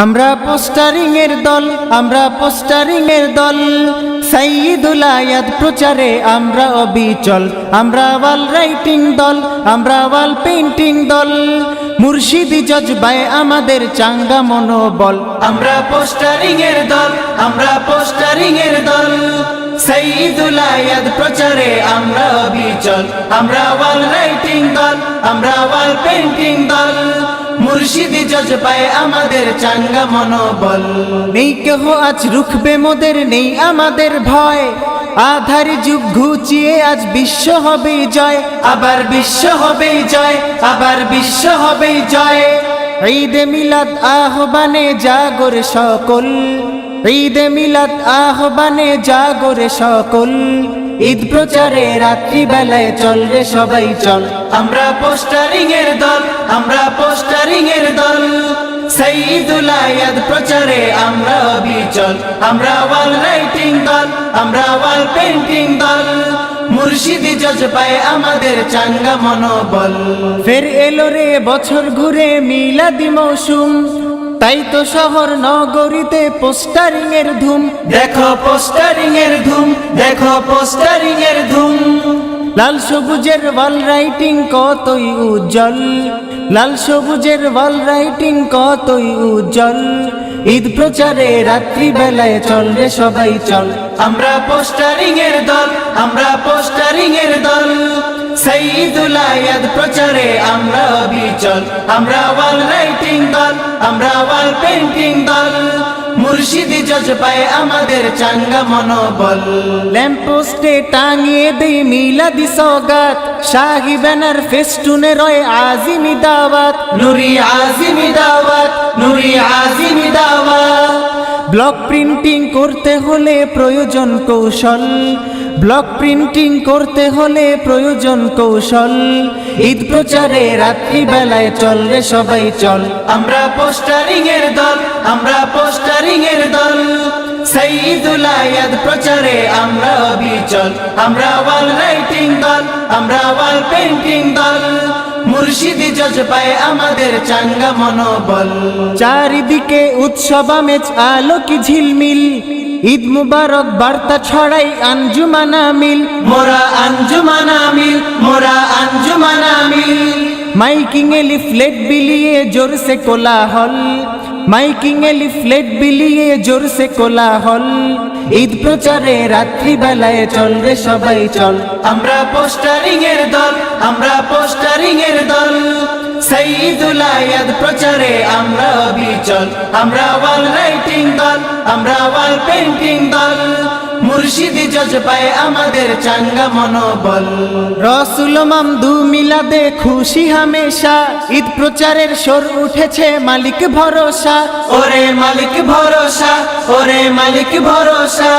আমরা পোস্টারিং এর দল, আমরা পোস্টারিং এর দল, সাইয়্যিদুল আয়াত প্রচারে আমরা অবিচল। আমরা ওয়াল রাইটিং দল, আমরা ওয়াল পেইন্টিং দল, মুর্শিদি জজবায় আমাদের চাঙ্গা মনোবল। আমরা পোস্টারিং এর দল, আমরা পোস্টারিং এর দল, সাইয়্যিদুল আয়াত প্রচারে আমরা অবিচল। আমরা ওয়াল রাইটিং দল, আমরা ওয়াল পেইন্টিং দল, মুর্শিদি জজবায় আমাদের চাঙ্গা মনোবল। নেই কেহ আজ রুখবে মোদের, নেই আমাদের ভয়, আধার যুগ ঘুচিয়ে আজ বিশ্ব হবে জয়। আবার বিশ্ব হবে জয়, আবার বিশ্ব হবে জয়। ঈদে মিলাদ আহ্বানে জাগরে সকল, ঈদে মিলাদ আহ্বানে জাগরে সকল, ঈদ প্রচারে রাত্রি বেলায় চল রে সবাই চল। আমরা পোস্টারিং এর দল, আমরা পোস্টারিং এর দল, সাইয়্যিদুল আয়াত প্রচারে আমরা অবিচল। আমরা ওয়াল রাইটিং দল, আমরা ওয়াল পেইন্টিং দল, মুর্শিদি জজবায় আমাদের চাঙ্গা মনোবল। ফের এলো রে বছর ঘুরে মিলাদি মৌসুম, তাই তো শহর নগরীতে পোস্টারিং এর ধুম। দেখো পোস্টারিং এর ধুম, দেখো পোস্টারিং এর ধুম, লাল সবুজের ওয়াল রাইটিং কতই উজ্জ্বল, লাল সবুজের ওয়াল রাইটিং কতই উজ্জ্বল। ঈদ প্রচারে রাত্রি বেলায় চল রে সবাই চল। আমরা পোস্টারিং এর দল, আমরা পোস্টারিং এর দল, সাইয়্যিদুল আয়াত প্রচারে আমরা অবিচল। আমরা ওয়াল রাইটিং দল, আমরা ওয়াল পেইন্টিং দল, মুর্শিদি জজবায় আমাদের চাঙ্গা মনোবল। ল্যাম্পপোস্টে টাঙিয়ে দেই মিলাদি সওগাত, শাহী ব্যানার ফেস্টুনে রয় আজিমি দাওয়াত, নুরি আজিমি দাওয়াত, নুরি আজিমি দাওয়াত। ব্লক প্রিন্টিং করতে হলে প্রয়োজন কৌশল, ব্লক প্রিন্টিং করতে হলে প্রয়োজন কৌশল। ঈদ প্রচারে রাত্রি বেলায় চল রে সবাই চল। আমরা পোস্টারিং এর দল, আমরা পোস্টারিং এর দল, সাইয়্যিদুল আয়াত প্রচারে আমরা অবিচল। আমরা ওয়াল রাইটিং দল, আমরা ওয়াল পেইন্টিং দল, মুর্শিদি জজবায় আমাদের চাঙ্গা মনোবল। চারিদিকে উৎসব আমেজ আলোকি ঝিলমিল, ঈদ মুবারক বার্তা ছড়াই আঞ্জুমানা মিল। মোরা আঞ্জুমানা মিল, মোরা আঞ্জুমানা মিল, মাইকিং এ লিফলেট বিলিয়ে জোরসে কোলাহল, মাইকিং এ লিফলেট বিলিয়ে জোরসে কোলাহল। ঈদ প্রচারে রাত্রি বেলায় চল রে সবাই চল। আমরা পোস্টারিং এর দল, আমরা পোস্টারিং এর দল, সাইয়্যিদুল আয়াত প্রচারে আমরা অবিচল। আমরা ওয়াল রাইটিং দল, আমরা ওয়াল পেইন্টিং দল, মুর্শিদি জজবায় আমাদের চাঙ্গা মনোবল। রসুল মামদু মিলাদে খুশি হামেশা, ঈদ প্রচারের সুর উঠেছে মালিক ভরসা। ওরে মালিক ভরসা, ওরে মালিক ভরসা,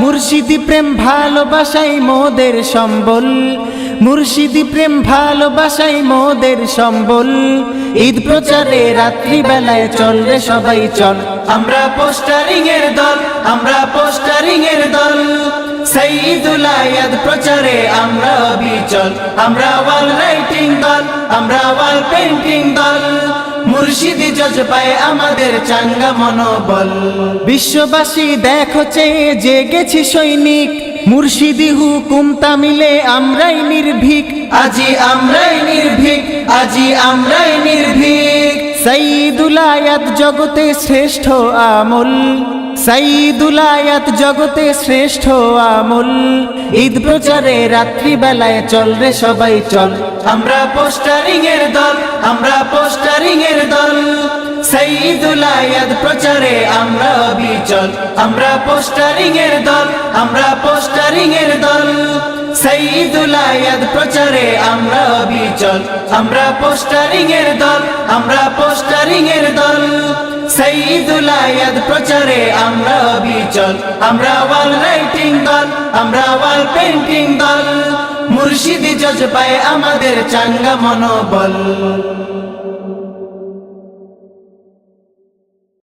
মুর্শিদি প্রেম ভালোবাসাই মোদের সম্বল, মুর্শিদি প্রেম ভালোবাসাই মোদের সম্বল। ঈদ প্রচারে রাত্রি বেলায় চল রে সবাই চল। আমরা পোস্টারিং এর দল, আমরা পোস্টারিং এর দল, সাইয়্যিদুল আয়াত প্রচারে আমরা অবিচল। আমরা ওয়াল রাইটিং দল, আমরা ওয়াল পেইন্টিং দল, মুর্শিদি জজবায় আমাদের চাঙ্গা মনোবল। বিশ্ববাসী দেখো চেয়ে জেগেছি সৈনিক, মুর্শিদি হুকুম তামিলে আমরাই নির্ভীক। আজি আমরাই নির্ভীক, আজি আমরাই নির্ভীক, সাইয়্যিদুল আয়াত জগতে শ্রেষ্ঠ আমল, সাইয়্যিদুল আয়াত জগতে শ্রেষ্ঠ আমল। ঈদ প্রচারে রাত্রি বেলায় চল রে সবাই চল। আমরা পোস্টারিং এর দল, আমরা পোস্টারিং এর দল, সাইয়্যিদুল আয়াত প্রচারে আমরা অবিচল। আমরা পোস্টারিং এর দল, আমরা পোস্টারিং এর দল, সাইয়্যিদুল আয়াত প্রচারে আমরা অবিচল। আমরা পোস্টারিং এর দল, আমরা পোস্টারিং এর দল, সাইয়্যিদুল আয়াত প্রচারে আমরা অবিচল। আমরা ওয়াল রাইটিং দল, আমরা ওয়াল পেইন্টিং দল, মুর্শিদি জজবায় আমাদের চাঙ্গা মনোবল।